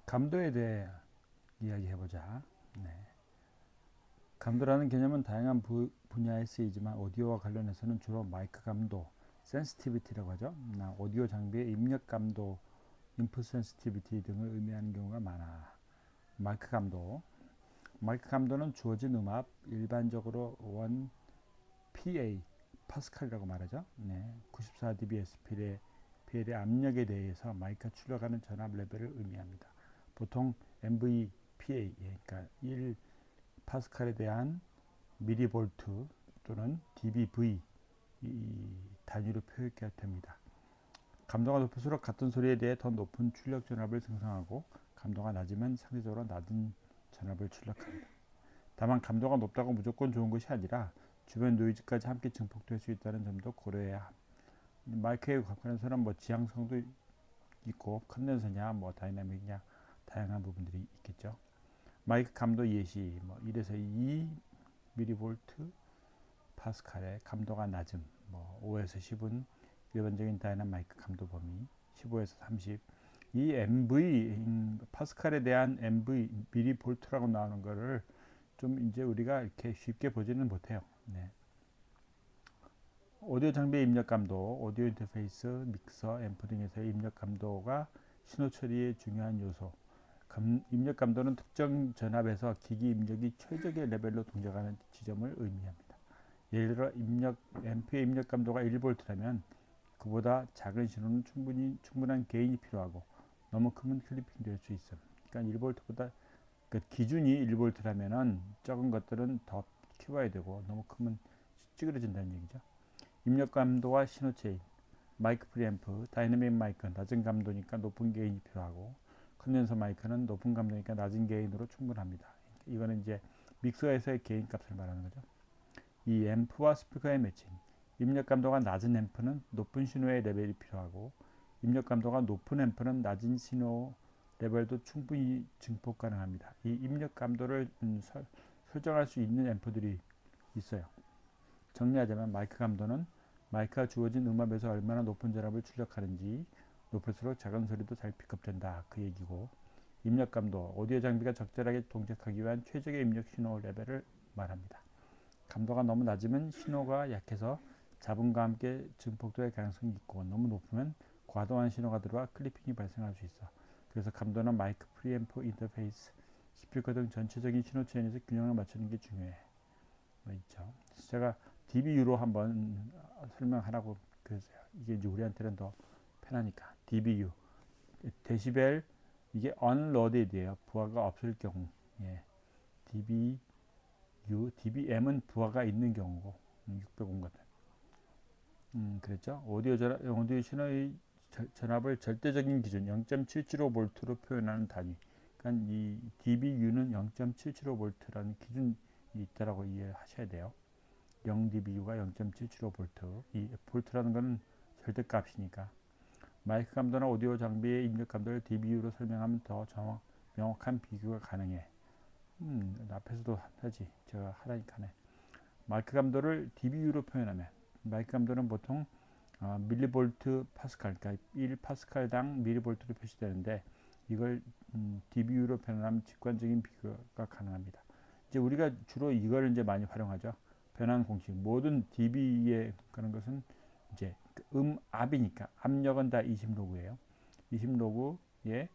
감도에 대해 이야기해보자. 네. 감도라는 개념은 다양한 분야에 쓰이지만 오디오와 관련해서는 주로 마이크 감도, 센시티비티라고 하죠. 오디오 장비의 입력 감도, 인풋 센시티비티 등을 의미하는 경우가 많아. 마이크 감도. 마이크 감도는 주어진 음압, 일반적으로 1 PA, 파스칼이라고 말하죠. 네. 94dBsP의 PL의 압력에 대해서 마이크가 출력하는 전압 레벨을 의미합니다. 보통 MVPA, 그러니까 1 파스칼에 대한 미리볼트 또는 dBV 이 단위로 표기가 됩니다. 감도가 높을수록 같은 소리에 대해 더 높은 출력 전압을 생성하고 감도가 낮으면 상대적으로 낮은 전압을 출력합니다. 다만 감도가 높다고 무조건 좋은 것이 아니라 주변 노이즈까지 함께 증폭될 수 있다는 점도 고려해야 합니다. 마이크에 관련해서는 지향성도 있고 컨덴서냐 다이나믹이냐 다양한 부분들이 있겠죠. 마이크 감도 예시 1에서 2 mV 파스칼의 감도가 낮음 5에서 10은 일반적인 다이나믹 마이크 감도 범위 15에서 30. 이 MV 파스칼에 대한 MV mV라고 나오는 거를 좀 이제 우리가 이렇게 쉽게 보지는 못해요. 네. 오디오 장비의 입력 감도, 오디오 인터페이스, 믹서, 앰프 등에서의 입력 감도가 신호 처리의 중요한 요소. 입력 감도는 특정 전압에서 기기 입력이 최적의 레벨로 동작하는 지점을 의미합니다. 예를 들어 앰프의 입력 감도가 1V라면 그보다 작은 신호는 충분한 게인이 필요하고 너무 크면 클리핑 될 수 있음. 그러니까 1V보다 기준이 1V라면은 적은 것들은 더 키워야 되고 너무 크면 찌그러진다는 얘기죠. 입력 감도와 신호 체인, 마이크 프리앰프, 다이내믹 마이크는 낮은 감도니까 높은 게인이 필요하고 컨덴서 마이크는 높은 감도니까 낮은 게인으로 충분합니다. 이거는 이제 믹서에서의 게인 값을 말하는 거죠. 이 앰프와 스피커의 매칭. 입력 감도가 낮은 앰프는 높은 신호의 레벨이 필요하고 입력 감도가 높은 앰프는 낮은 신호 레벨도 충분히 증폭 가능합니다. 이 입력 감도를 설정할 수 있는 앰프들이 있어요. 정리하자면 마이크 감도는 마이크가 주어진 음압에서 얼마나 높은 전압을 출력하는지 높을수록 작은 소리도 잘 픽업된다 그 얘기고, 입력 감도, 오디오 장비가 적절하게 동작하기 위한 최적의 입력 신호 레벨을 말합니다. 감도가 너무 낮으면 신호가 약해서 잡음과 함께 증폭될 가능성이 있고 너무 높으면 과도한 신호가 들어와 클리핑이 발생할 수 있어. 그래서 감도는 마이크 프리앰프 인터페이스, 스피커 등 전체적인 신호 체인에서 균형을 맞추는 게 중요해. 있죠. 제가 dBU로 한번 설명하라고 그랬어요. 이게 이제 우리한테는 더 편하니까. dBU 데시벨, 이게 unloaded이에요. 부하가 없을 경우. 예. dBU, dBM은 부하가 있는 경우고 605 같은. 그랬죠. 오디오 신호의 전압을 절대적인 기준 0.775V로 표현하는 단위. 그러니까 이 dBU는 0.775V라는 기준이 있다라고 이해하셔야 돼요. 0dBU가 0.775V. 이 볼트라는 것은 절대값이니까. 마이크 감도나 오디오 장비의 입력 감도를 dBU로 설명하면 더 명확한 비교가 가능해. 앞에서도 하지. 제가 하라니까 하네. 마이크 감도를 dBU로 표현하면, 마이크 감도는 보통 밀리볼트 파스칼, 그러니까 1 파스칼당 밀리볼트로 표시되는데 이걸 dBU로 표현하면 직관적인 비교가 가능합니다. 이제 우리가 주로 이걸 이제 많이 활용하죠. 변환 공식. 모든 dB의 그런 것은 이제 음압이니까 압력은 다 20로그예요. 20로그에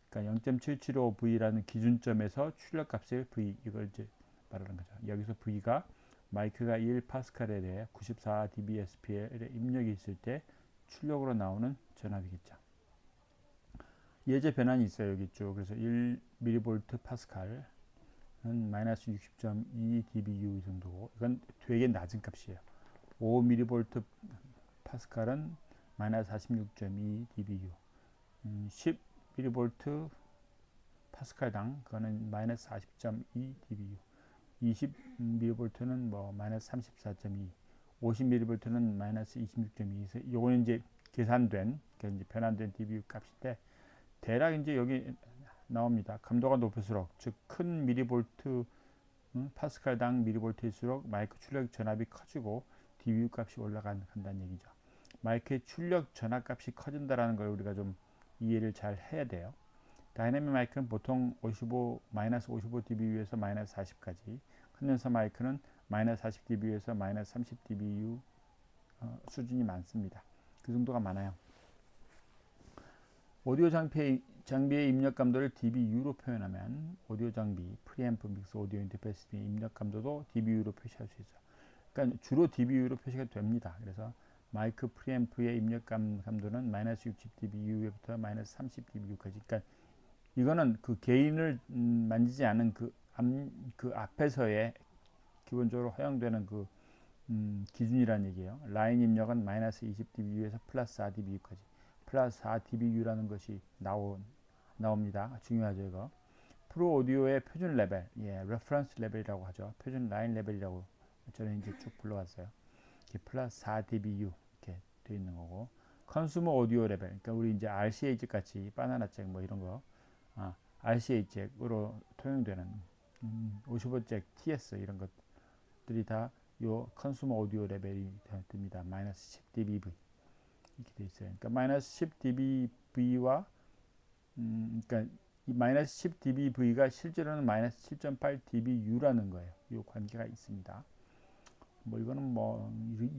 그러니까 0.775V라는 기준점에서 출력값의 V, 이걸 이제 말하는 거죠. 여기서 V가 마이크가 1 파스칼에 대해 94dBsPL의 입력이 있을 때 출력으로 나오는 전압이겠죠. 예제 변환이 있어요. 여기 쭉. 그래서 1 mV 파스칼은 마이너스 60.2 dBu 정도고, 이건 되게 낮은 값이에요. 5 mV 파스칼은 마이너스 46.2 dBu. 10 mV 파스칼당 그거는 마이너스 40.2 dBu. 20 mV는 마이너스 34.2, 50 mV는 마이너스 26.2. 요거는 이제 계산된, 이제 변환된 dBu 값인데, 대략 이제 여기 나옵니다. 감도가 높을수록, 즉 큰 미리볼트 파스칼당 미리볼트일수록 마이크 출력 전압이 커지고 dBu 값이 올라간다는 얘기죠. 마이크의 출력 전압 값이 커진다라는 걸 우리가 좀 이해를 잘 해야 돼요. 다이내믹 마이크는 보통 55, 마이너스 55dBu에서 마이너스 40까지, 컨덴서 마이크는 마이너스 40dBu에서 마이너스 30dBu 수준이 많습니다. 그 정도가 많아요. 오디오 장비의 입력 감도를 dBu로 표현하면 오디오 장비, 프리앰프, 믹스, 오디오 인터페이스 등의 입력 감도도 dBu로 표시할 수 있어요. 그러니까 주로 dBu로 표시가 됩니다. 그래서 마이크 프리앰프의 입력 감도는 마이너스 60dBu부터 마이너스 30dBu까지. 그러니까 이거는 그 게인을 만지지 않은 그 앞에서의 기본적으로 허용되는 그 기준이라는 얘기예요. 라인 입력은 마이너스 20dBu에서 플러스 4dBu까지. 플러스 4dBu라는 것이 나옵니다. 중요하죠, 이거. 프로 오디오의 표준 레벨, 레퍼런스 레벨이라고 하죠. 표준 라인 레벨이라고 저는 이제 쭉 불러왔어요. 이렇게 플러스 4dBu 이렇게 되어 있는 거고, 컨슈머 오디오 레벨, 그러니까 우리 이제 RCA 잭 같이 바나나 잭 뭐 이런 거, RCA 잭으로 통용되는 55잭 TS 이런 것들이 다 요 컨슈머 오디오 레벨이 됩니다. 마이너스 10dBV 이렇게 돼 있어요. 그러니까 마이너스 10dBV와 그러니까 이 마이너스 10dBV가 실제로는 마이너스 7.8dBu라는 거예요. 이 관계가 있습니다. 뭐 이거는 뭐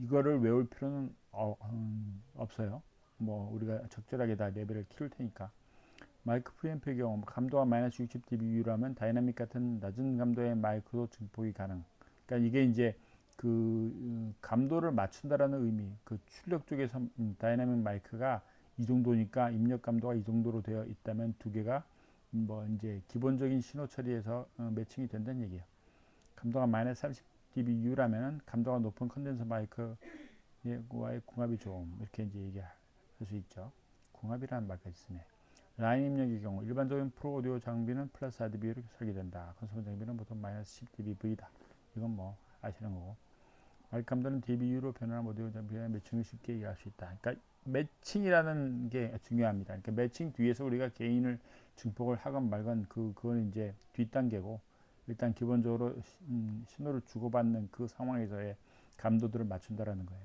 이거를 외울 필요는 없어요. 뭐 우리가 적절하게 다 레벨을 키울 테니까. 마이크 프리앰프의 경우 감도가 마이너스 60dBu라면 다이나믹 같은 낮은 감도의 마이크도 증폭이 가능. 그러니까 이게 이제 그 감도를 맞춘다라는 의미, 그 출력 쪽에서 다이나믹 마이크가 이 정도니까 입력 감도가 이 정도로 되어 있다면 두 개가 뭐 이제 기본적인 신호 처리에서 매칭이 된다는 얘기예요. 감도가 마이너스 30dBu라면 감도가 높은 컨덴서 마이크와의 궁합이 좋음, 이렇게 이제 얘기할 수 있죠. 궁합이라는 말까지 쓰네. 라인 입력의 경우 일반적인 프로 오디오 장비는 플러스 4dB로 설계된다. 컨슈머 장비는 보통 마이너스 10dBV다. 이건 뭐 아시는 거고. 마이크 감도는 dBu로 변화한 오디오 장비와 매칭을 쉽게 이해할 수 있다. 그러니까 매칭이라는 게 중요합니다. 그러니까 매칭 뒤에서 우리가 게인을 증폭을 하건 말건 그건 이제 뒷단계고, 일단 기본적으로 신호를 주고받는 그 상황에서의 감도들을 맞춘다라는 거예요.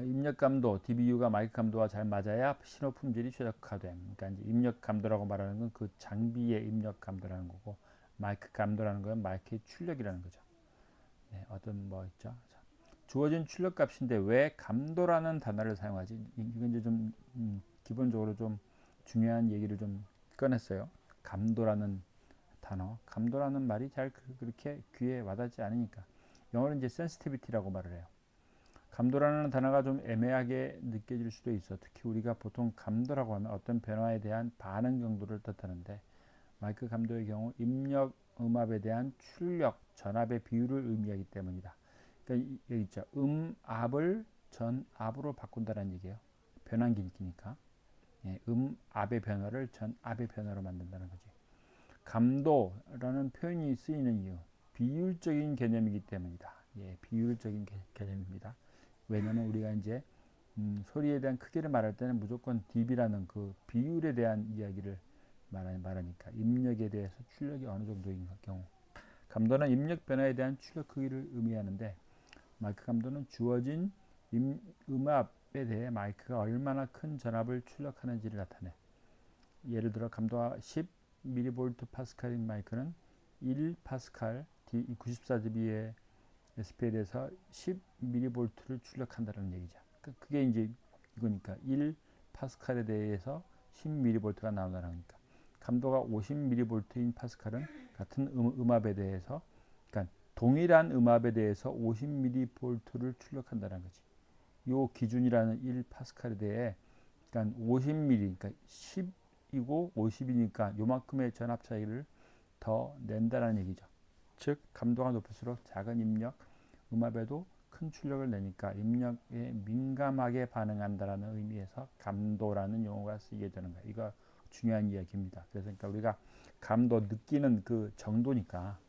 입력 감도 dBu가 마이크 감도와 잘 맞아야 신호 품질이 최적화됨. 그러니까 이제 입력 감도라고 말하는 건 그 장비의 입력 감도라는 거고, 마이크 감도라는 건 마이크의 출력이라는 거죠. 네, 어떤 뭐 있죠. 자, 주어진 출력 값인데 왜 감도라는 단어를 사용하지? 이건 이제 좀 기본적으로 좀 중요한 얘기를 좀 꺼냈어요. 감도라는 단어, 감도라는 말이 잘 그렇게 귀에 와닿지 않으니까. 영어는 이제 sensitivity라고 말을 해요. 감도라는 단어가 좀 애매하게 느껴질 수도 있어. 특히 우리가 보통 감도라고 하면 어떤 변화에 대한 반응 정도를 뜻하는데, 마이크 감도의 경우 입력 음압에 대한 출력 전압의 비율을 의미하기 때문이다. 그러니까 여기 있죠. 음압을 전압으로 바꾼다는 얘기예요. 변환기니까. 음압의 변화를 전압의 변화로 만든다는 거지. 감도라는 표현이 쓰이는 이유, 비율적인 개념이기 때문이다. 비율적인 개념입니다. 왜냐하면 우리가 이제 소리에 대한 크기를 말할 때는 무조건 dB라는 그 비율에 대한 이야기를 말하니까, 입력에 대해서 출력이 어느 정도인 경우, 감도는 입력 변화에 대한 출력 크기를 의미하는데, 마이크 감도는 주어진 음압에 대해 마이크가 얼마나 큰 전압을 출력하는지를 나타내. 예를 들어 감도가 10mV 마이크는 1파스칼 94dB의 SP에 대해서 10mV를 출력한다는 얘기죠. 그게 이제 이거니까 1파스칼에 대해서 10mV가 나온다는 거니까. 감도가 50mV인 파스칼은 같은 음압에 대해서, 그러니까 동일한 음압에 대해서 50mV를 출력한다는 거지. 요 기준이라는 1파스칼에 대해, 그러니까 50mV, 그러니까 10이고 50이니까 요만큼의 전압 차이를 더 낸다는 얘기죠. 즉 감도가 높을수록 작은 입력 음압에도 큰 출력을 내니까 입력에 민감하게 반응한다라는 의미에서 감도라는 용어가 쓰이게 되는 거예요. 이거 중요한 이야기입니다. 그래서 그러니까 우리가 감도 느끼는 그 정도니까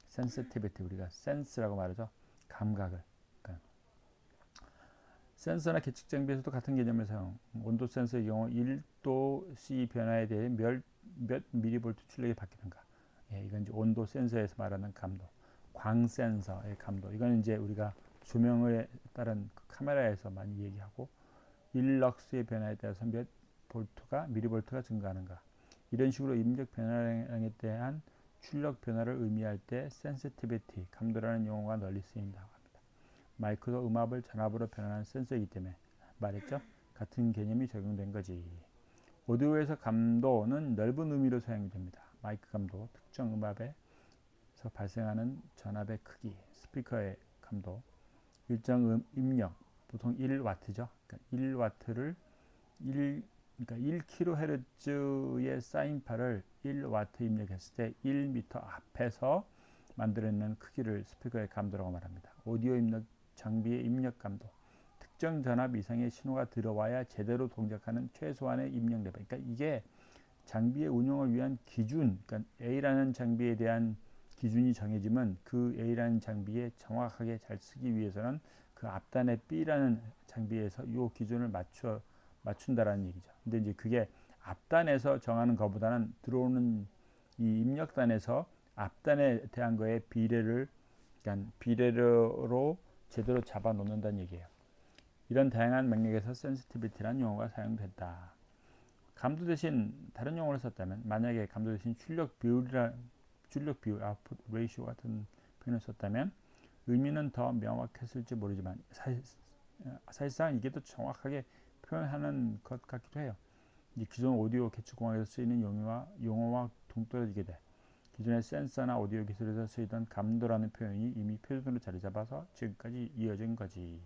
sensitivity, 우리가 sense라고 말하죠. 감각을. 그러니까 센서나 계측 장비에서도 같은 개념을 사용. 온도 센서의 경우 1도 C 변화에 대해 몇 미리볼트 출력이 바뀌는가. 이건 이제 온도 센서에서 말하는 감도. 광 센서의 감도. 이건 이제 우리가 조명에 따른 그 카메라에서 많이 얘기하고, 1럭스의 변화에 따라서 몇 미리볼트가 증가하는가. 이런 식으로 입력 변화량에 대한 출력 변화를 의미할 때 sensitivity, 감도라는 용어가 널리 쓰인다고 합니다. 마이크도 음압을 전압으로 변환하는 센서이기 때문에 말했죠. 같은 개념이 적용된 거지. 오디오에서 감도는 넓은 의미로 사용됩니다. 마이크 감도, 특정 음압에서 발생하는 전압의 크기, 스피커의 감도, 일정 입력, 보통 1와트죠. 그러니까 1와트를 1kHz의 사인파를 1와트 입력했을 때 1m 앞에서 만들어내는 크기를 스피커의 감도라고 말합니다. 오디오 입력 장비의 입력 감도, 특정 전압 이상의 신호가 들어와야 제대로 동작하는 최소한의 입력 레벨. 그러니까 이게 장비의 운용을 위한 기준, 그러니까 A라는 장비에 대한 기준이 정해지면 그 A라는 장비에 정확하게 잘 쓰기 위해서는 그 앞단의 B라는 장비에서 이 기준을 맞춘다라는 얘기죠. 근데 이제 그게 앞단에서 정하는 것보다는 들어오는 이 입력단에서 앞단에 대한 거에 그러니까 비례로 제대로 잡아 놓는다는 얘기예요. 이런 다양한 맥락에서 센시티비티라는 용어가 사용된다. 감도 대신 다른 용어를 썼다면, 만약에 감도 대신 출력 비율, output ratio 같은 표현을 썼다면 의미는 더 명확했을지 모르지만 사실상 이게 더 정확하게 표현하는 것 같기도 해요. 기존 오디오 계측공학에서 쓰이는 용어와 동떨어지게 돼. 기존의 센서나 오디오 기술에서 쓰이던 감도라는 표현이 이미 표준으로 자리 잡아서 지금까지 이어진 거지.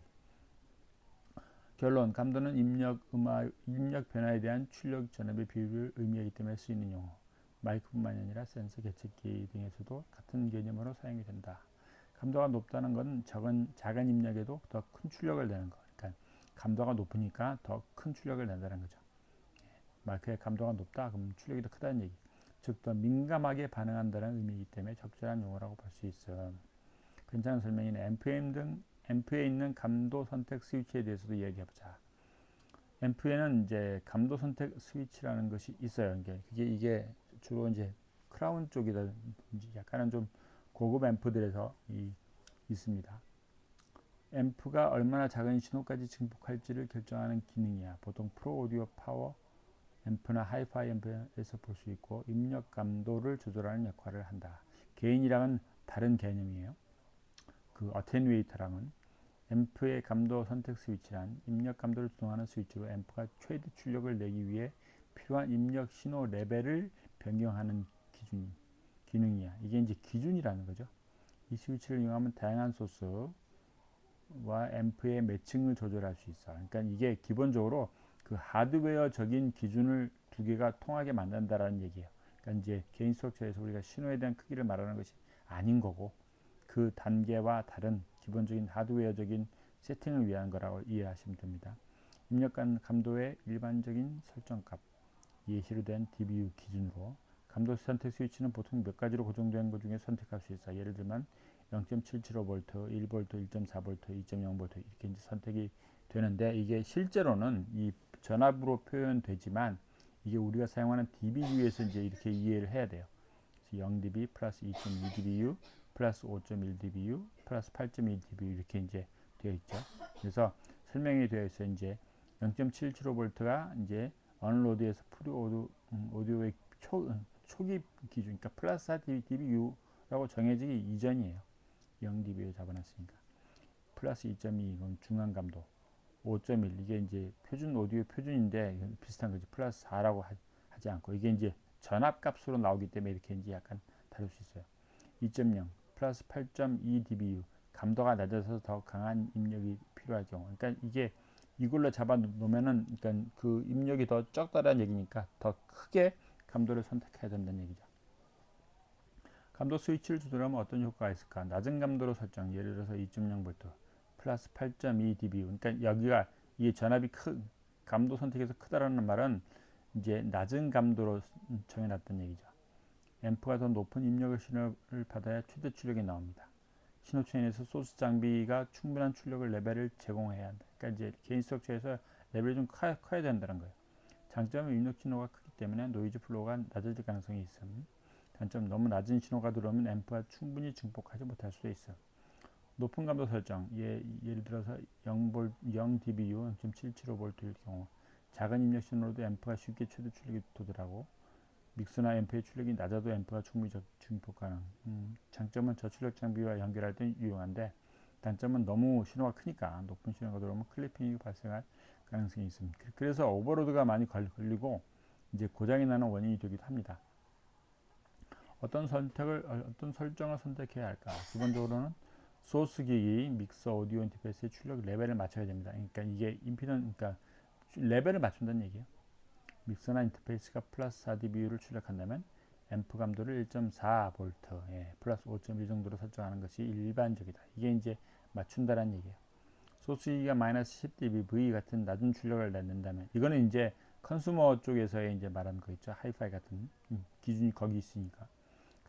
결론, 감도는 입력 변화에 대한 출력 전압의 비율을 의미하기 때문에 쓰이는 용어. 마이크뿐만 아니라 센서, 계측기 등에서도 같은 개념으로 사용이 된다. 감도가 높다는 건 작은 입력에도 더 큰 출력을 내는 거. 그러니까 감도가 높으니까 더 큰 출력을 낸다는 거죠. 마이크의 감도가 높다, 그럼 출력이 더 크다는 얘기. 즉, 더 민감하게 반응한다는 의미이기 때문에 적절한 용어라고 볼 수 있어. 괜찮은 설명이네. 앰프에 있는 감도 선택 스위치에 대해서도 이야기해보자. 앰프에는 이제 감도 선택 스위치라는 것이 있어요. 이게 주로 이제 크라운 쪽이라든지 약간은 좀 고급 앰프들에서 있습니다. 앰프가 얼마나 작은 신호까지 증폭할지를 결정하는 기능이야. 보통 프로 오디오 파워 앰프나 하이파이 앰프에서 볼 수 있고, 입력 감도를 조절하는 역할을 한다. 게인이랑은 다른 개념이에요. 그 어테뉴에이터랑은 앰프의 감도 선택 스위치란 입력 감도를 조정하는 스위치로 앰프가 최대 출력을 내기 위해 필요한 입력 신호 레벨을 변경하는 기능이야. 이게 이제 기준이라는 거죠. 이 스위치를 이용하면 다양한 소스와 앰프의 매칭을 조절할 수 있어. 그러니까 이게 기본적으로 그 하드웨어적인 기준을 두 개가 통하게 만든다라는 얘기예요. 그러니까 이제 개인 스트럭처에서 우리가 신호에 대한 크기를 말하는 것이 아닌 거고, 그 단계와 다른 기본적인 하드웨어적인 세팅을 위한 거라고 이해하시면 됩니다. 입력 감도의 일반적인 설정값, 예시로 된 DBU 기준으로 감도 선택 스위치는 보통 몇 가지로 고정된 것 중에 선택할 수 있어. 예를 들면 0.775V, 1V, 1.4V, 2.0V 이렇게 이제 선택이 되는데, 이게 실제로는 이 전압으로 표현되지만 이게 우리가 사용하는 dBU에서 이제 이렇게 이해를 해야 돼요. 0dB 플러스 2.2dBU 플러스 5.1dBU 플러스 8.2dBU 이렇게 이제 되어 있죠. 그래서 설명이 되어 있어. 이제 0.775V가 이제 언로드에서 프리 오디오의 초기 기준, 그러니까 플러스 4dBU라고 정해지기 이전이에요. 0dB에 잡아놨으니까. 플러스 2.2 이건 중간 감도. 5.1 이게 이제 표준 오디오 표준인데 비슷한 거지. 플러스 4라고 하지 않고, 이게 이제 전압 값으로 나오기 때문에 이렇게 이제 약간 다를 수 있어요. 2.0 플러스 8.2dBU 감도가 낮아서 더 강한 입력이 필요할 경우. 그러니까 이게 이걸로 잡아 놓으면은, 그러니까 그 입력이 더 적다라는 얘기니까 더 크게 감도를 선택해야 된다는 얘기죠. 감도 스위치를 조절하면 어떤 효과가 있을까? 낮은 감도로 설정, 예를 들어서 2.0V 플러스 8.2dBU. 그러니까 여기가 이 전압이 감도 선택에서 크다라는 말은 이제 낮은 감도로 정해놨던 얘기죠. 앰프가 더 높은 입력의 신호를 받아야 최대 출력이 나옵니다. 신호체인에서 소스 장비가 충분한 출력을 레벨을 제공해야 한다. 그러니까 이제 개인 스트럭처에서 레벨이 좀 커야 된다는 거예요. 장점은 입력 신호가 크기 때문에 노이즈 플로우가 낮아질 가능성이 있음. 단점, 너무 낮은 신호가 들어오면 앰프가 충분히 증폭하지 못할 수도 있어. 높은 감도 설정, 예를 들어서 0dBU, 0.775V일 경우 작은 입력 신호로도 앰프가 쉽게 최대 출력이 도달하고 믹서나 앰프의 출력이 낮아도 앰프가 충분히 증폭 가능. 장점은 저출력 장비와 연결할 때 유용한데 단점은 너무 신호가 크니까 높은 신호가 들어오면 클리핑이 발생할 가능성이 있습니다. 그래서 오버로드가 많이 걸리고 이제 고장이 나는 원인이 되기도 합니다. 어떤 설정을 선택해야 할까? 기본적으로는 소스 기기, 믹서, 오디오 인터페이스의 출력 레벨을 맞춰야 됩니다. 그러니까 이게 그러니까 레벨을 맞춘다는 얘기예요. 믹서나 인터페이스가 플러스 4dB를 출력한다면 앰프 감도를 1.4V, 플러스 5.1 정도로 설정하는 것이 일반적이다. 이게 이제 맞춘다는 얘기예요. 소스 기기가 마이너스 10dB 같은 낮은 출력을 낸다면 이거는 이제 컨슈머 쪽에서의 이제 말하는 거 있죠. 하이파이 같은 기준이 거기 있으니까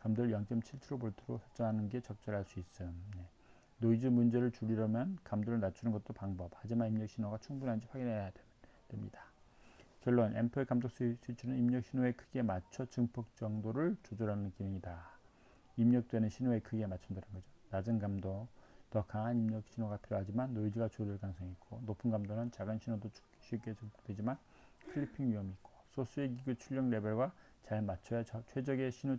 감도를 0.77V로 설정하는 게 적절할 수 있음. 노이즈 문제를 줄이려면 감도를 낮추는 것도 방법. 하지만 입력 신호가 충분한지 확인해야 됩니다. 결론, 앰프의 감도 스위치는 입력 신호의 크기에 맞춰 증폭 정도를 조절하는 기능이다. 입력되는 신호의 크기에 맞춘다는 거죠. 낮은 감도, 더 강한 입력 신호가 필요하지만 노이즈가 줄어들 가능성이 있고 높은 감도는 작은 신호도 쉽게 증폭되지만 클리핑 위험이 있고 소스의 기구 출력 레벨과 잘 맞춰야 최적의 신호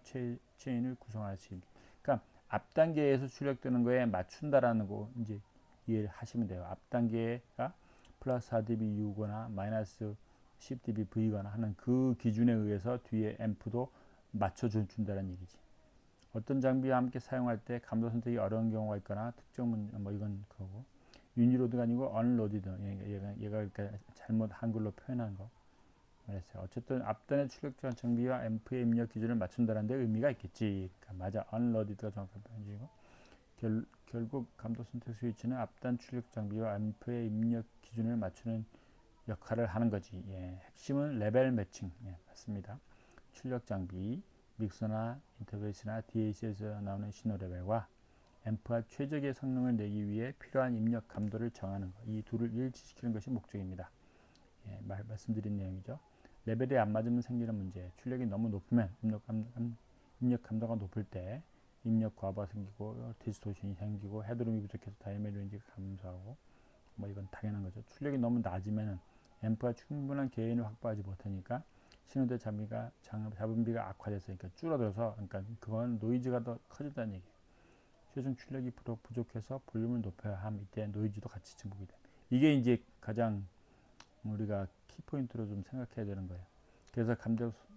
체인을 구성할 수 있습니다. 그러니까 앞 단계에서 출력되는 거에 맞춘다라는 거 이제 이해를 하시면 돼요. 앞 단계가 플러스 4dBU거나 마이너스 10dBV거나 하는 그 기준에 의해서 뒤에 앰프도 맞춰준다는 얘기지. 어떤 장비와 함께 사용할 때 감도 선택이 어려운 경우가 있거나 특정 뭐 이건 그거고 유니로드가 아니고 언로디드 얘가 그러니까 잘못 한글로 표현한 거 그랬어요. 어쨌든 앞단의 출력 장비와 앰프의 입력 기준을 맞춘다는 데 의미가 있겠지. 그러니까 맞아. 언로디드가 정확한 표현이고 결국 감도 선택 스위치는 앞단 출력 장비와 앰프의 입력 기준을 맞추는 역할을 하는 거지. 핵심은 레벨 매칭. 맞습니다. 출력 장비, 믹서나 인터페이스나 DAC에서 나오는 신호 레벨과 앰프가 최적의 성능을 내기 위해 필요한 입력 감도를 정하는 것. 이 둘을 일치시키는 것이 목적입니다. 말씀드린 내용이죠. 레벨이 안 맞으면 생기는 문제. 출력이 너무 높으면 입력 감도가 높을 때 입력 과부가 생기고 디스토션이 생기고 헤드룸이 부족해서 다이내믹 렌지가 감소하고 뭐 이건 당연한 거죠. 출력이 너무 낮으면 앰프가 충분한 게인을 확보하지 못하니까 신호대 잡음비가 악화돼서 그러니까 줄어들어서 그러니까 그건 노이즈가 더 커진다는 얘기예요. 최종 출력이 부족해서 볼륨을 높여야 함. 이때 노이즈도 같이 증폭이 됩니다. 이게 이제 가장 우리가 키포인트로 좀 생각해야 되는 거예요. 그래서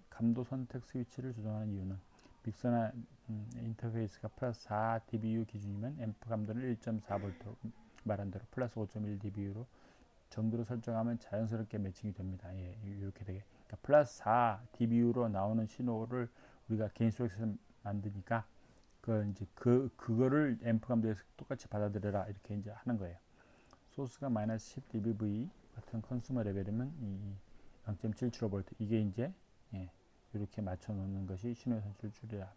감도 선택 스위치를 조정하는 이유는 믹서나 인터페이스가 플러스 4dBu 기준이면 앰프 감도를 1.4V 말한 대로 플러스 5.1dBu로 정도로 설정하면 자연스럽게 매칭이 됩니다. 이렇게 되게 그러니까 플러스 4dBu로 나오는 신호를 우리가 개인 수록에서 만드니까 그거를 앰프 감도에서 똑같이 받아들여라 이렇게 이제 하는 거예요. 소스가 마이너스 10dBV 같은 컨슈머 레벨이면 0.775V 이게 이제 이렇게 맞춰 놓는 것이 신호의 선출을 줄이라.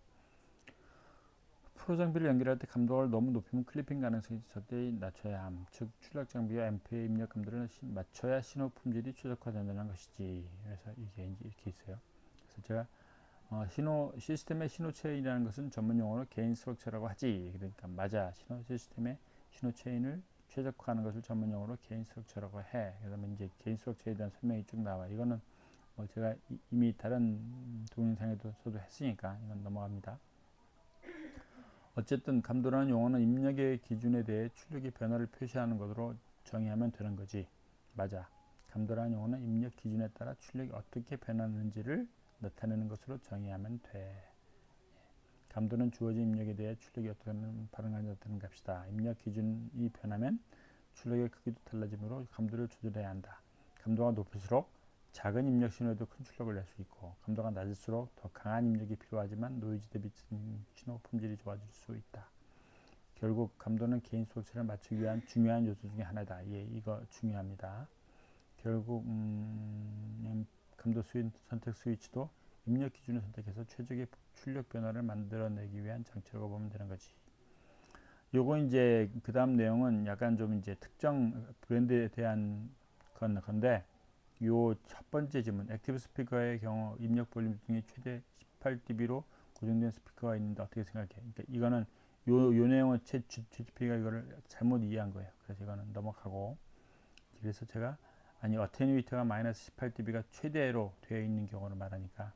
프로 장비를 연결할 때 감도를 너무 높이면 클리핑 가능성이 절대 낮춰야 함. 즉 출력 장비와 앰프의 입력 감도를 맞춰야 신호 품질이 최적화된다는 것이지. 그래서 이게 이제 이렇게 있어요. 그래서 제가 시스템의 신호 체인이라는 것은 전문 용어로 개인 스트럭처라고 하지. 그러니까 맞아. 시스템의 신호 체인을 최적화하는 것을 전문 용어로 개인 스트럭처라고 해. 그러면 이제 개인 스트럭처에 대한 설명이 쭉 나와. 이거는 제가 이미 다른 동영상에서도 했으니까 이건 넘어갑니다. 어쨌든 감도라는 용어는 입력의 기준에 대해 출력의 변화를 표시하는 것으로 정의하면 되는 거지. 맞아. 감도라는 용어는 입력 기준에 따라 출력이 어떻게 변하는지를 나타내는 것으로 정의하면 돼. 감도는 주어진 입력에 대해 출력이 어떻게 반응하는지 나타내는 값이다. 입력 기준이 변하면 출력의 크기도 달라지므로 감도를 조절해야 한다. 감도가 높을수록 작은 입력 신호에도 큰 출력을 낼 수 있고 감도가 낮을수록 더 강한 입력이 필요하지만 노이즈 대비 신호 품질이 좋아질 수 있다. 결국 감도는 개인 수록체를 맞추기 위한 중요한 요소 중에 하나다. 이거 중요합니다. 결국 감도 선택 스위치도 입력 기준을 선택해서 최적의 출력 변화를 만들어내기 위한 장치라고 보면 되는 거지. 요거 이제 그 다음 내용은 약간 좀 이제 특정 브랜드에 대한 건데 요 첫 번째 질문, 액티브 스피커의 경우 입력 볼륨 중에 최대 18dB로 고정된 스피커가 있는데 어떻게 생각해? 그러니까 이거는 요 내용은 GP가 이거를 잘못 이해한 거예요. 그래서 이거는 넘어가고 그래서 제가 아니 어테뉴에이터가 마이너스 18dB가 최대로 되어 있는 경우를 말하니까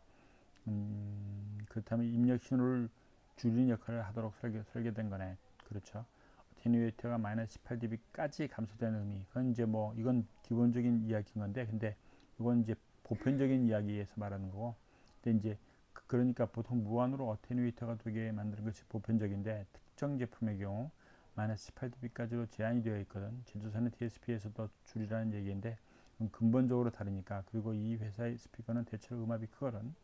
그렇다면 입력 신호를 줄이는 역할을 하도록 설계된 거네. 그렇죠. 어테뉴에이터가 마이너스 18dB까지 감소되는 의미. 그건 이제 뭐 이건 기본적인 이야기인 건데, 근데 이건 이제 보편적인 이야기에서 말하는 거고. 근데 이제 그러니까 보통 무한으로 어테뉴에이터가 되게 만드는 것이 보편적인데, 특정 제품의 경우 마이너스 18dB까지로 제한이 되어 있거든. 제조사는 DSP에서 더 줄이라는 얘기인데 근본적으로 다르니까. 그리고 이 회사의 스피커는 대체로 음압이 크거든.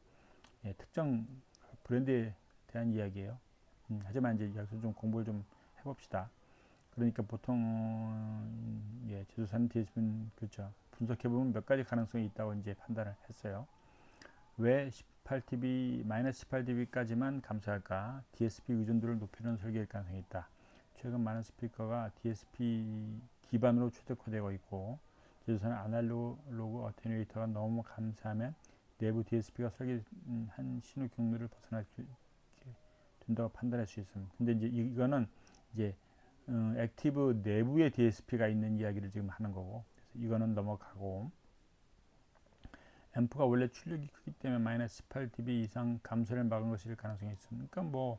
예, 특정 브랜드에 대한 이야기예요. 하지만 이제 여기서 좀 공부를 좀 해봅시다. 그러니까 보통 예, 제조사는 DSP는 그렇죠. 분석해 보면 몇 가지 가능성이 있다고 이제 판단을 했어요. 왜 18dB 마이너스 18dB까지만 감소할까? DSP 의존도를 높이는 설계일 가능성이 있다. 최근 많은 스피커가 DSP 기반으로 최적화되고 있고, 제조사는 아날로그 어테뉴에이터가 너무 감소하면 내부 DSP가 설계한 신호 경로를 벗어날 수 된다고 판단할 수 있습니다. 근데 이제 이거는 이제 액티브 내부에 DSP가 있는 이야기를 지금 하는 거고, 그래서 이거는 넘어가고, 앰프가 원래 출력이 크기 때문에 마이너스 18dB 이상 감소를 막은 것일 가능성이 있습니다. 그러니까 뭐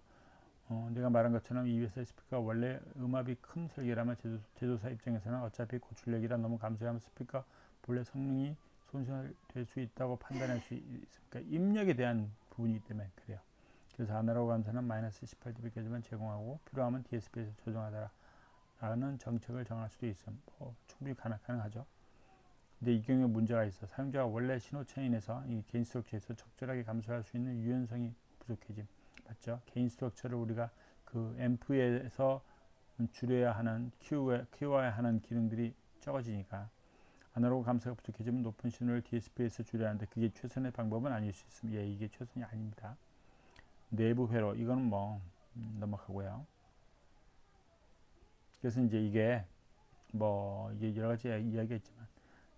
내가 말한 것처럼 이 회사의 스피커가 원래 음압이 큰 설계라면 제조사 입장에서는 어차피 고출력이라 너무 감소하면 스피커 본래 성능이 손실될 수 있다고 판단할 수 있으니까 입력에 대한 부분이기 때문에 그래요. 그래서 아날로그 감소는 마이너스 18dB까지만 제공하고 필요하면 DSP에서 조정하다라는 정책을 정할 수도 있음. 충분히 가능하죠. 근데 이 경우에 문제가 있어. 사용자가 원래 신호 체인에서 이 개인 스트럭처에서 적절하게 감소할 수 있는 유연성이 부족해짐. 맞죠? 개인 스트럭처를 우리가 그 앰프에서 줄여야 하는 키워야 하는 기능들이 적어지니까 아날로그 감소가 부족해지면 높은 신호를 DSP에서 줄여야 하는데 그게 최선의 방법은 아닐 수 있습니다. 예, 이게 최선이 아닙니다. 내부 회로 이거는 뭐 넘어가고요. 그래서 이제 이게 뭐 이게 여러 가지 이야기가 있지만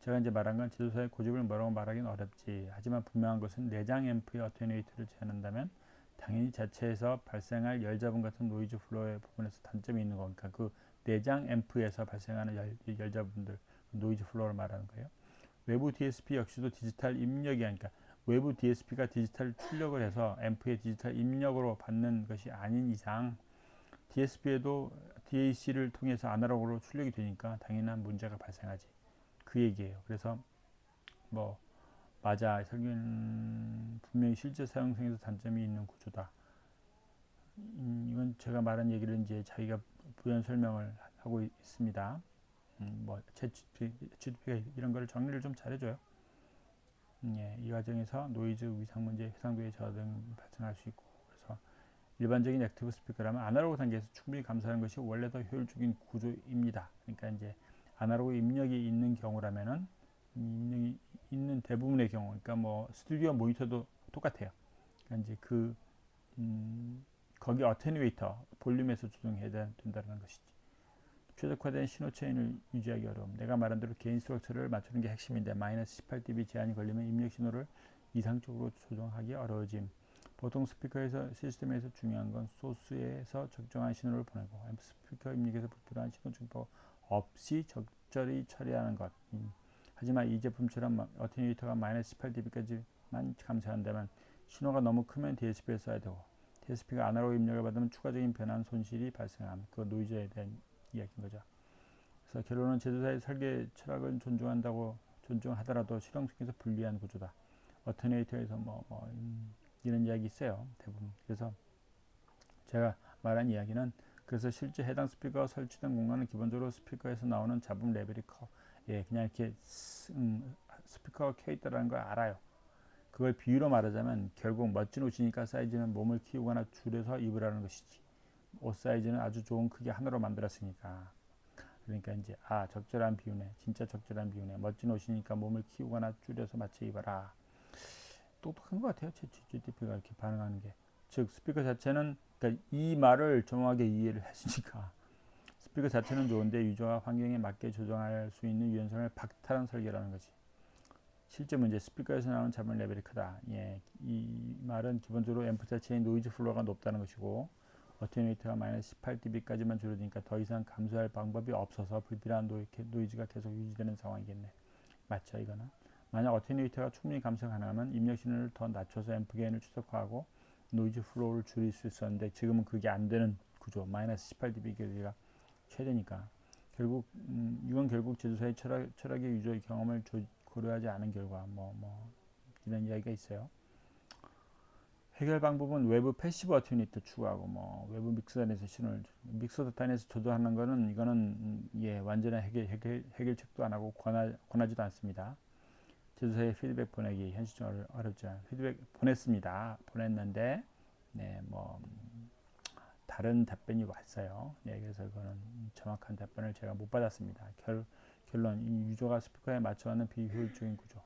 제가 이제 말한 건 제조사의 고집을 뭐라고 말하기는 어렵지. 하지만 분명한 것은 내장 앰프의 어테뉴에이터를 제한한다면 당연히 자체에서 발생할 열잡음 같은 노이즈 플로어의 부분에서 단점이 있는 거니까 그 내장 앰프에서 발생하는 열잡음들 노이즈 플로어를 말하는 거예요. 외부 DSP 역시도 디지털 입력이 아니까 외부 DSP가 디지털 출력을 해서 앰프의 디지털 입력으로 받는 것이 아닌 이상 DSP에도 DAC를 통해서 아날로그로 출력이 되니까 당연한 문제가 발생하지. 그 얘기예요. 그래서 뭐 맞아, 설계는 분명히 실제 사용성에서 단점이 있는 구조다. 이건 제가 말한 얘기를 이제 자기가 부연 설명을 하고 있습니다. 뭐 GDP가 이런 거를 정리를 좀 잘해줘요. 예, 이 과정에서 노이즈, 위상 문제, 해상도의 저하 등 발생할 수 있고, 그래서 일반적인 액티브 스피커라면 아날로그 단계에서 충분히 감소하는 것이 원래 더 효율적인 구조입니다. 그러니까 이제 아날로그 입력이 있는 경우라면은 입력이 있는 대부분의 경우, 그러니까 뭐 스튜디오 모니터도 똑같아요. 그러니까 이제 거기 어테뉴에이터 볼륨에서 조정해야 된다는 것이지. 최적화된 신호 체인을 유지하기 어려움. 내가 말한 대로 개인 스트럭처를 맞추는 게 핵심인데 마이너스 18dB 제한이 걸리면 입력 신호를 이상적으로 조정하기 어려워짐. 보통 스피커에서 시스템에서 중요한 건 소스에서 적정한 신호를 보내고 스피커 입력에서 불필요한 신호 증폭 없이 적절히 처리하는 것. 하지만 이 제품처럼 어테뉴에이터가 마이너스 18dB까지만 감소한다면 신호가 너무 크면 DSP에 써야 되고 DSP가 아날로그 입력을 받으면 추가적인 변환 손실이 발생함. 그 노이즈에 대한 이야기인 거죠. 그래서 결론은 제조사의 설계 철학을 존중하더라도 실용성에서 불리한 구조다. 어테뉴에이터에서 이런 이야기 있어요. 대부분. 그래서 제가 말한 이야기는 그래서 실제 해당 스피커가 설치된 공간은 기본적으로 스피커에서 나오는 잡음 레벨이 커. 예, 그냥 이렇게 스피커가 켜 있다는 걸 알아요. 그걸 비유로 말하자면 결국 멋진 옷이니까 사이즈는 몸을 키우거나 줄여서 입으라는 것이지. 옷 사이즈는 아주 좋은 크기 하나로 만들었으니까. 그러니까 이제 적절한 비유네. 진짜 적절한 비유네. 멋진 옷이니까 몸을 키우거나 줄여서 맞춰 입어라. 똑똑한 것 같아요. GDP가 이렇게 반응하는 게. 즉 스피커 자체는 그러니까 이 말을 정확하게 이해를 했으니까 스피커 자체는 좋은데 유저가 환경에 맞게 조정할 수 있는 유연성을 박탈한 설계라는 거지. 실제 문제 스피커에서 나오는 잡음 레벨이 크다. 예, 이 말은 기본적으로 앰프 자체의 노이즈 플로어가 높다는 것이고 어테뉴에이터가 마이너스 18dB까지만 줄어드니까 더 이상 감소할 방법이 없어서 불필요한 노이즈가 계속 유지되는 상황이겠네. 맞죠, 이거는. 만약 어테뉴에이터가 충분히 감소 가능하면 입력 신호를 더 낮춰서 앰프 게인을 최소화하고 노이즈 플로우를 줄일 수 있었는데 지금은 그게 안 되는 구조. 마이너스 18dB가 최대니까. 결국 이건 결국 제조사의 철학의 유저 경험을 고려하지 않은 결과 이런 이야기가 있어요. 해결 방법은 외부 패시브 어튜니터 추가하고 외부 믹서단에서 신호를 믹서 단에서 조절하는 거는 이거는 완전한 해결책도 안 하고 권하지도 않습니다. 제조사에 피드백 보내기 현실적으로 어렵죠. 피드백 보냈습니다. 보냈는데 다른 답변이 왔어요. 그래서 그거는 정확한 답변을 제가 못 받았습니다. 결론 이 유저가 스피커에 맞춰하는 비효율적인 구조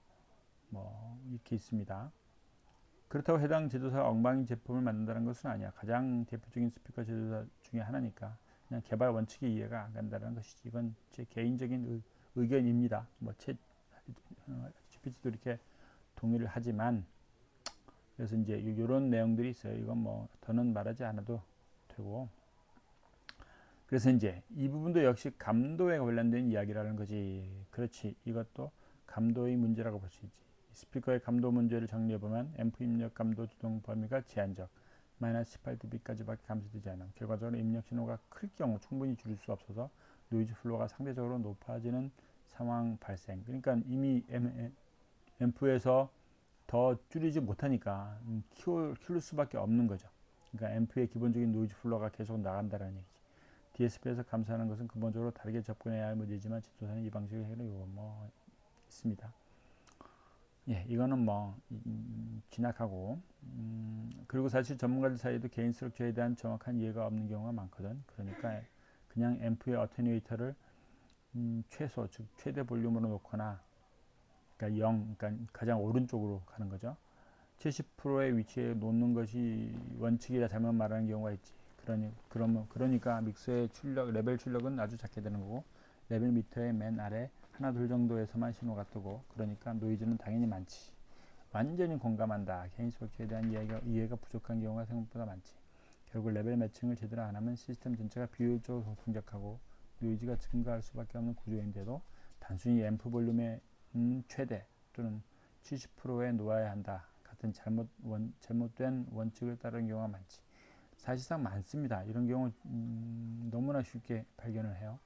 이렇게 있습니다. 그렇다고 해당 제조사가 엉망인 제품을 만든다는 것은 아니야. 가장 대표적인 스피커 제조사 중에 하나니까 그냥 개발 원칙이 이해가 안 간다는 것이지. 이건 제 개인적인 의견입니다. GPT도 이렇게 동의를 하지만 그래서 이제 이런 내용들이 있어요. 이건 더는 말하지 않아도 되고. 그래서 이제 이 부분도 역시 감도에 관련된 이야기라는 거지. 그렇지. 이것도 감도의 문제라고 볼 수 있지. 스피커의 감도 문제를 정리해보면 앰프 입력 감도 조정 범위가 제한적 마이너스 18dB까지밖에 감소되지 않아. 결과적으로 입력 신호가 클 경우 충분히 줄일 수 없어서 노이즈 플로우가 상대적으로 높아지는 상황 발생. 그러니까 이미 앰프에서 더 줄이지 못하니까 키울 수밖에 없는 거죠. 그러니까 앰프의 기본적인 노이즈 플로우가 계속 나간다는 얘기지. DSP에서 감소하는 것은 근본적으로 다르게 접근해야 할 문제지만 제조사는 이 방식을 해결하고 있습니다. 이거는 지나가고 그리고 사실 전문가들 사이에도 개인 스트럭처에 대한 정확한 이해가 없는 경우가 많거든. 그러니까 그냥 앰프의 어테뉴에이터를 최소 즉 최대 볼륨으로 놓거나 그러니까 그러니까 가장 오른쪽으로 가는 거죠. 70%의 위치에 놓는 것이 원칙이라 잘못 말하는 경우가 있지. 그러니까 믹서의 레벨 출력은 아주 작게 되는 거고 레벨 미터의 맨 아래 하나 둘 정도에서만 신호가 뜨고 그러니까 노이즈는 당연히 많지. 완전히 공감한다. 개인 스펙처에 대한 이해가 부족한 경우가 생각보다 많지. 결국 레벨 매칭을 제대로 안 하면 시스템 전체가 비효율적으로 동작하고 노이즈가 증가할 수밖에 없는 구조인데도 단순히 앰프 볼륨의 최대 또는 70%에 놓아야 한다. 같은 잘못된 원칙을 따르는 경우가 많지. 사실상 많습니다. 이런 경우 너무나 쉽게 발견을 해요.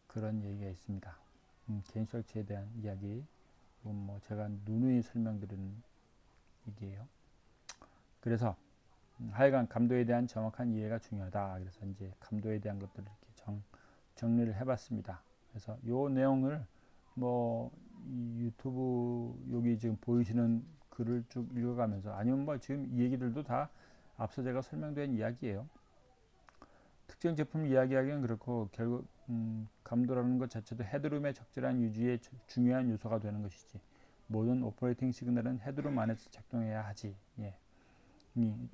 그런 얘기가 있습니다. 개인 스트럭처에 대한 이야기. 제가 누누이 설명드리는 얘기예요. 그래서 하여간 감도에 대한 정확한 이해가 중요하다. 그래서 이제 감도에 대한 것들을 이렇게 정리를 해봤습니다. 그래서 요 내용을 이 유튜브 여기 지금 보이시는 글을 쭉 읽어가면서 아니면 지금 이 얘기들도 다 앞서 제가 설명드린 이야기예요. 특정 제품 이야기하기는 그렇고 결국 감도라는 것 자체도 헤드룸의 적절한 유지에 중요한 요소가 되는 것이지. 모든 오퍼레이팅 시그널은 헤드룸 안에서 작동해야 하지.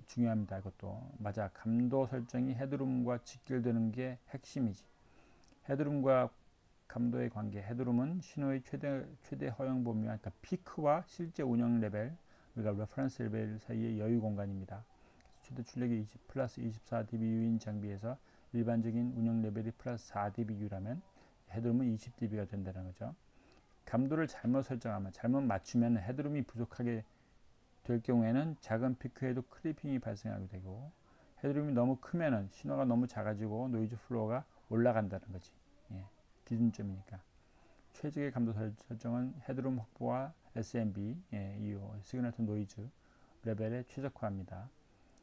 중요합니다. 이것도 맞아. 감도 설정이 헤드룸과 직결되는 게 핵심이지. 헤드룸과 감도의 관계. 헤드룸은 신호의 최대 허용 범위와 그러니까 피크와 실제 운영 레벨, 우리가 레퍼런스 레벨 사이의 여유 공간입니다. 최대 출력이 플러스 24dBU인 장비에서 일반적인 운영 레벨이 플러스 4dBU라면 헤드룸은 20dB가 된다는 거죠. 감도를 잘못 설정하면, 잘못 맞추면 헤드룸이 부족하게 될 경우에는 작은 피크에도 클리핑이 발생하게 되고 헤드룸이 너무 크면은 신호가 너무 작아지고 노이즈 플로우가 올라간다는 거지. 기준점이니까. 최적의 감도 설정은 헤드룸 확보와 SMB, 시그널 투 노이즈 레벨에 최적화합니다.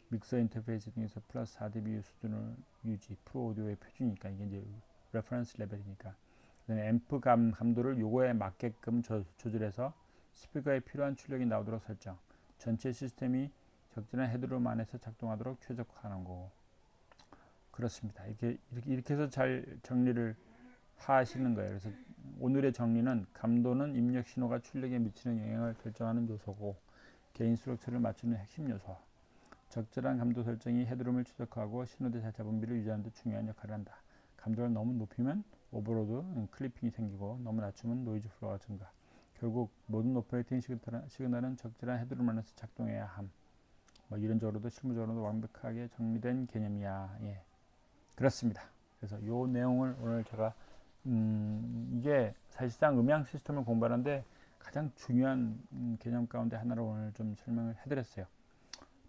믹서 인터페이스 등에서 플러스 4dB 수준을 유지, 프로 오디오의 표준이니까 이게 이제 레퍼런스 레벨이니까. 앰프 감도를 요거에 맞게끔 조절해서 스피커에 필요한 출력이 나오도록 설정. 전체 시스템이 적절한 헤드룸 안에서 작동하도록 최적화하는 거고. 그렇습니다. 이렇게 해서 잘 정리를 하시는 거예요. 그래서 오늘의 정리는 감도는 입력 신호가 출력에 미치는 영향을 결정하는 요소고 개인 스트럭처를 맞추는 핵심 요소. 적절한 감도 설정이 헤드룸을 최적화하고 신호대 잘 분비를 유지하는 데 중요한 역할을 한다. 감도를 너무 높이면 오버로드, 클리핑이 생기고 너무 낮추면 노이즈 플로우가 증가. 결국 모든 오퍼레이팅 시그널은 적절한 헤드룸 안에서 작동해야 함. 이론적으로도 실무적으로도 완벽하게 정리된 개념이야. 그렇습니다. 그래서 이 내용을 오늘 제가 이게 사실상 음향 시스템을 공부하는데 가장 중요한 개념 가운데 하나로 오늘 좀 설명을 해드렸어요.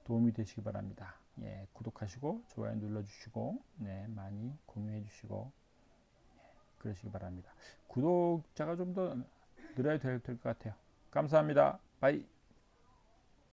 도움이 되시기 바랍니다. 예, 구독하시고 좋아요 눌러주시고 네, 많이 공유해 주시고 그러시기 바랍니다. 구독자가 좀 더 늘어야 될 것 같아요. 감사합니다. 바이.